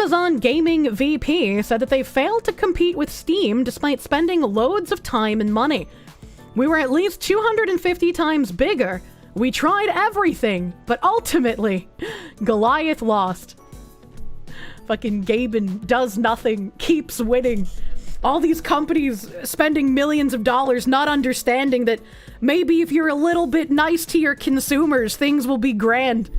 Amazon Gaming VP said that they failed to compete with Steam despite spending loads of time and money. We were at least 250 times bigger. We tried everything, but ultimately, Goliath lost. Fucking Gaben does nothing, keeps winning. All these companies spending millions of dollars not understanding that maybe if you're a little bit nice to your consumers, things will be grand.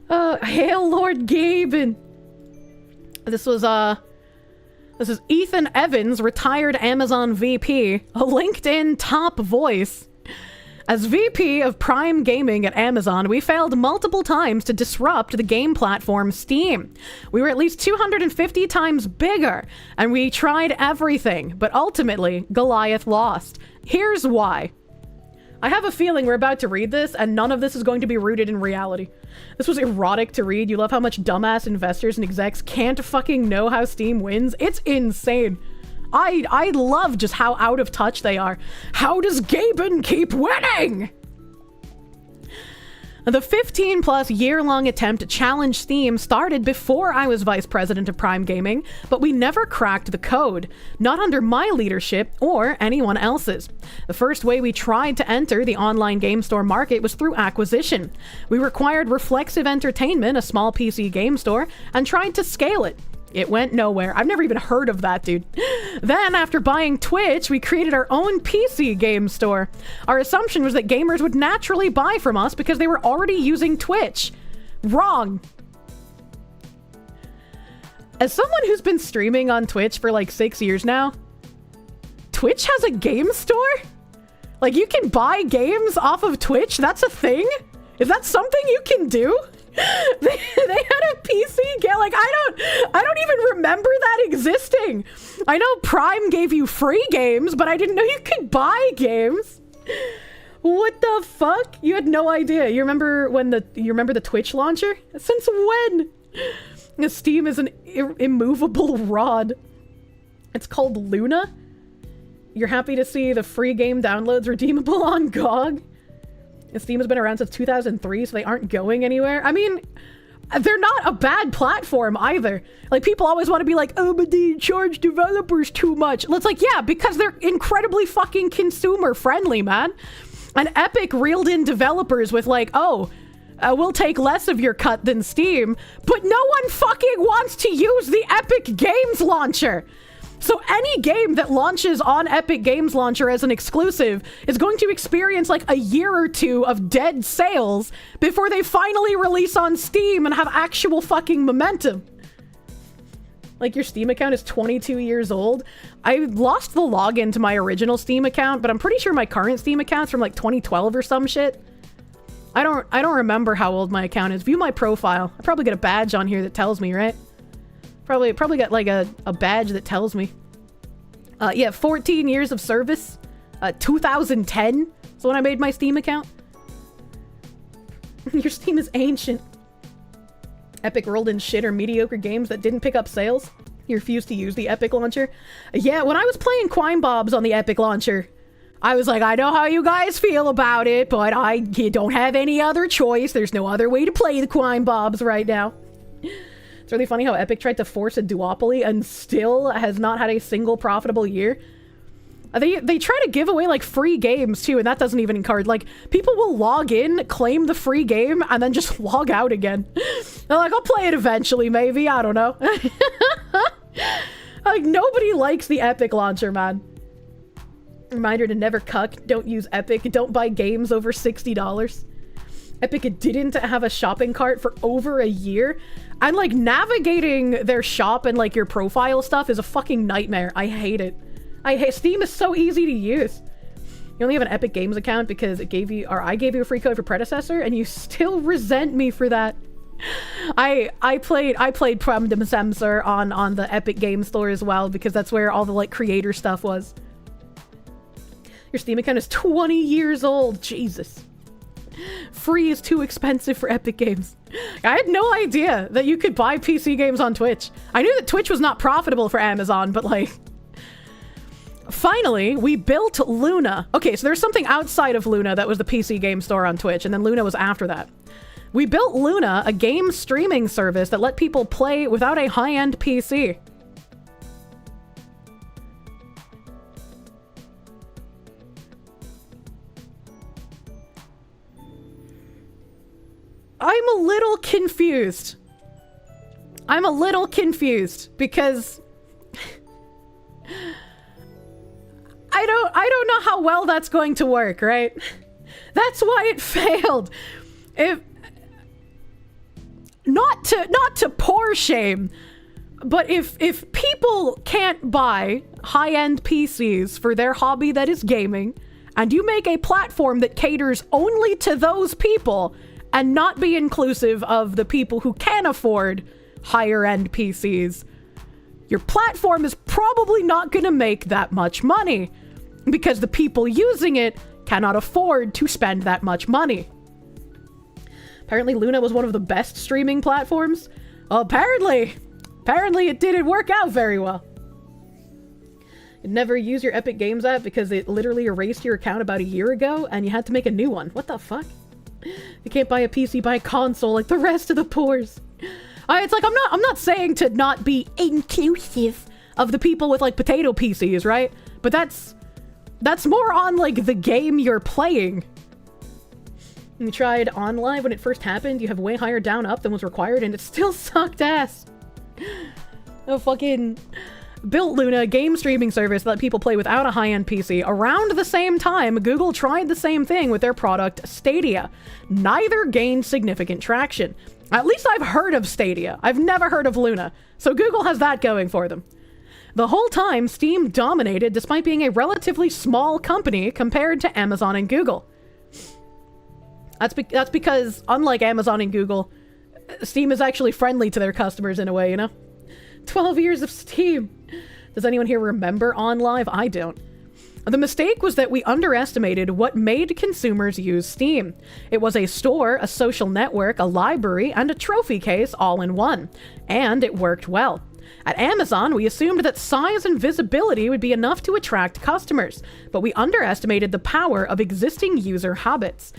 Hail Lord Gaben. This is Ethan Evans, retired Amazon VP, a LinkedIn top voice. As VP of Prime Gaming at Amazon, we failed multiple times to disrupt the game platform Steam. We were at least 250 times bigger, and we tried everything, but ultimately, Goliath lost. Here's why. I have a feeling we're about to read this, and none of this is going to be rooted in reality. This was erotic to read. You love how much dumbass investors and execs can't fucking know how Steam wins? It's insane. I love just how out of touch they are. How does Gaben keep winning? The 15-plus year-long attempt to challenge Steam started before I was vice president of Prime Gaming, but we never cracked the code. Not under my leadership or anyone else's. The first way we tried to enter the online game store market was through acquisition. We acquired Reflexive Entertainment, a small PC game store, and tried to scale it. It went nowhere. I've never even heard of that, dude. Then, after buying Twitch, we created our own PC game store. Our assumption was that gamers would naturally buy from us because they were already using Twitch. Wrong. As someone who's been streaming on Twitch for like 6 years now, Twitch has a game store? Like, you can buy games off of Twitch? That's a thing? Is that something you can do? They had a PC game. Like, I don't even remember that existing. I know Prime gave you free games, but I didn't know you could buy games. What the fuck? You had no idea. You remember the Twitch launcher? Since when? Steam is an immovable rod. It's called Luna. You're happy to see the free game downloads redeemable on GOG? And Steam has been around since 2003, so they aren't going anywhere. I mean, they're not a bad platform either. Like, people always want to be like, oh, but they charge developers too much. It's like, yeah, because they're incredibly fucking consumer friendly, man. And Epic reeled in developers with like, oh, we'll take less of your cut than Steam, but no one fucking wants to use the Epic Games Launcher. So any game that launches on Epic Games Launcher as an exclusive is going to experience like a year or two of dead sales before they finally release on Steam and have actual fucking momentum. Like, your Steam account is 22 years old. I lost the login to my original Steam account, but I'm pretty sure my current Steam account's from like 2012 or some shit. I don't remember how old my account is. View my profile. I probably get a badge on here that tells me, right? Probably got like a badge that tells me. Yeah, 14 years of service. 2010 is when I made my Steam account. Your Steam is ancient. Epic rolled in shit or mediocre games that didn't pick up sales. You refused to use the Epic launcher. Yeah, when I was playing Quine Bobs on the Epic launcher, I was like, I know how you guys feel about it, but I don't have any other choice. There's no other way to play the Quine Bobs right now. It's really funny how Epic tried to force a duopoly and still has not had a single profitable year. They try to give away like free games too, and that doesn't even encourage. Like, people will log in, claim the free game, and then just log out again. They're like, I'll play it eventually, maybe. I don't know. Like, nobody likes the Epic launcher, man. Reminder to never cuck. Don't use Epic. Don't buy games over $60. Epic didn't have a shopping cart for over a year. And like, navigating their shop and like your profile stuff is a fucking nightmare. I hate it. Steam is so easy to use. You only have an Epic Games account because it gave you, or I gave you a free code for Predecessor, and you still resent me for that. I played Prem Demsemser on the Epic Game Store as well, because that's where all the like creator stuff was. Your Steam account is 20 years old. Jesus. Free is too expensive for Epic Games. I had no idea that you could buy PC games on Twitch. I knew that Twitch was not profitable for Amazon, but like... Finally, we built Luna. Okay, so there's something outside of Luna that was the PC game store on Twitch, and then Luna was after that. We built Luna, a game streaming service that let people play without a high-end PC. I'm a little confused. I'm a little confused because I don't know how well that's going to work, right? That's why it failed. If not to poor shame, but if people can't buy high-end PCs for their hobby that is gaming, and you make a platform that caters only to those people and not be inclusive of the people who can afford higher-end PCs, your platform is probably not going to make that much money because the people using it cannot afford to spend that much money. Apparently Luna was one of the best streaming platforms. Well, apparently it didn't work out very well. You never use your Epic Games app because it literally erased your account about a year ago and you had to make a new one. What the fuck? You can't buy a PC, buy a console like the rest of the poors. It's like, I'm not saying to not be inclusive of the people with like potato PCs, right? But that's more on like the game you're playing. You tried OnLive when it first happened, you have way higher down up than was required and it still sucked ass. Oh, fucking built Luna, a game streaming service that let people play without a high-end PC. Around the same time, Google tried the same thing with their product Stadia. Neither gained significant traction. At least I've heard of Stadia. I've never heard of Luna. So Google has that going for them. The whole time, Steam dominated despite being a relatively small company compared to Amazon and Google. That's because, unlike Amazon and Google, Steam is actually friendly to their customers in a way, you know? 12 years of Steam. Does anyone here remember OnLive? I don't. The mistake was that we underestimated what made consumers use Steam. It was a store, a social network, a library, and a trophy case all in one. And it worked well. At Amazon, we assumed that size and visibility would be enough to attract customers, but we underestimated the power of existing user habits.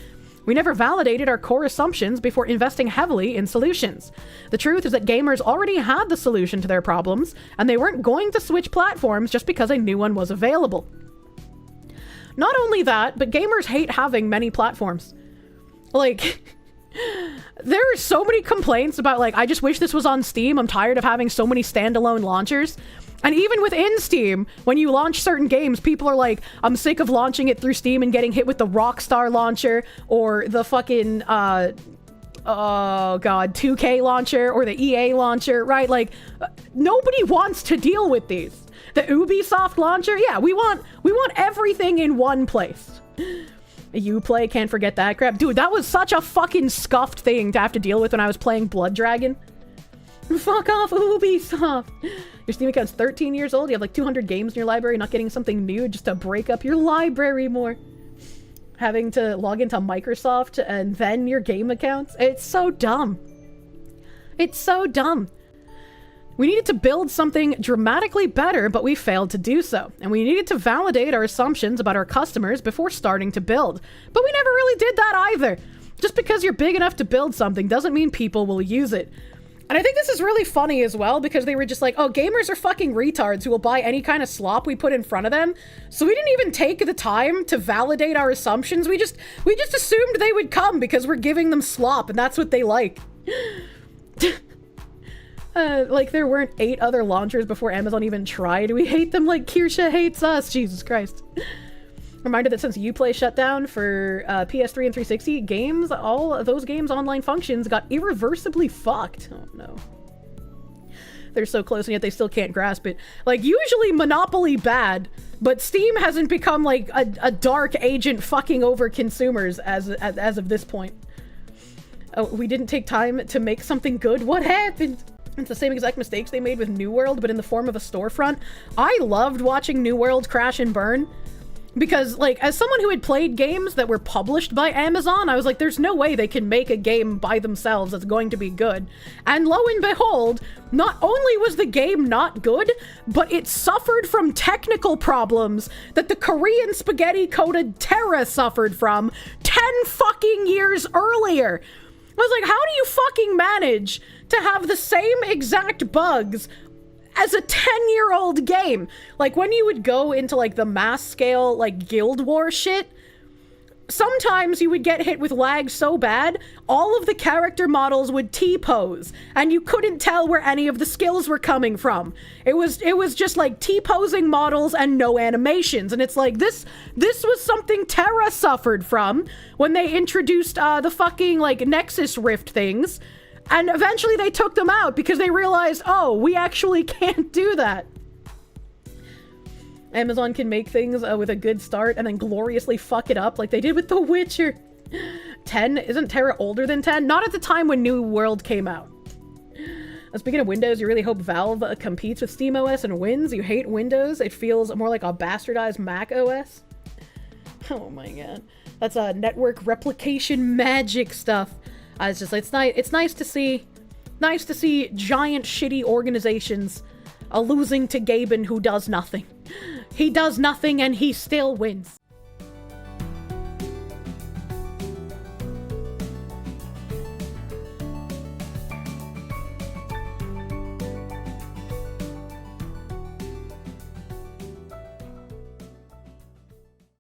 We never validated our core assumptions before investing heavily in solutions. The truth is that gamers already had the solution to their problems, and they weren't going to switch platforms just because a new one was available. Not only that, but gamers hate having many platforms. Like, there are so many complaints about, like, I just wish this was on Steam. I'm tired of having so many standalone launchers. And even within Steam, when you launch certain games, people are like, I'm sick of launching it through Steam and getting hit with the Rockstar launcher or the fucking, oh god, 2K launcher or the EA launcher, right? Like, nobody wants to deal with these. The Ubisoft launcher, yeah, we want everything in one place. Uplay, can't forget that crap. Dude, that was such a fucking scuffed thing to have to deal with when I was playing Blood Dragon. Fuck off, Ubisoft! Your Steam account's 13 years old, you have like 200 games in your library, not getting something new just to break up your library more. Having to log into Microsoft and then your game accounts. It's so dumb. It's so dumb. We needed to build something dramatically better, but we failed to do so. And we needed to validate our assumptions about our customers before starting to build. But we never really did that either. Just because you're big enough to build something doesn't mean people will use it. And I think this is really funny as well, because they were just like, oh, gamers are fucking retards who will buy any kind of slop we put in front of them. So we didn't even take the time to validate our assumptions. We just assumed they would come because we're giving them slop and that's what they like. Like there weren't 8 other launchers before Amazon even tried. We hate them like Kirsche hates us. Jesus Christ. Reminder that since Uplay shut down for PS3 and 360 games, all of those games' online functions got irreversibly fucked. Oh no. They're so close and yet they still can't grasp it. Like, usually Monopoly bad, but Steam hasn't become like a dark agent fucking over consumers as of this point. Oh, we didn't take time to make something good. What happened? It's the same exact mistakes they made with New World, but in the form of a storefront. I loved watching New World crash and burn. Because, like, as someone who had played games that were published by Amazon, I was like, there's no way they can make a game by themselves that's going to be good. And lo and behold, not only was the game not good, but it suffered from technical problems that the Korean spaghetti-coated Terra suffered from 10 fucking years earlier. was like, how do you fucking manage to have the same exact bugs as a 10-year-old game? Like, when you would go into, like, the mass scale, like, Guild War shit, sometimes you would get hit with lag so bad, all of the character models would T-pose, and you couldn't tell where any of the skills were coming from. It was just like T-posing models and no animations, and it's like, this was something Terra suffered from when they introduced the fucking, like, Nexus Rift things, and eventually they took them out because they realized, oh, we actually can't do that. Amazon can make things with a good start and then gloriously fuck it up like they did with The Witcher. 10? Isn't Terra older than 10? Not at the time when New World came out. Speaking of Windows, you really hope Valve competes with SteamOS and wins? You hate Windows? It feels more like a bastardized Mac OS? Oh my god. That's network replication magic stuff. It's just, it's nice to see giant shitty organizations losing to Gaben, who does nothing. He does nothing and he still wins.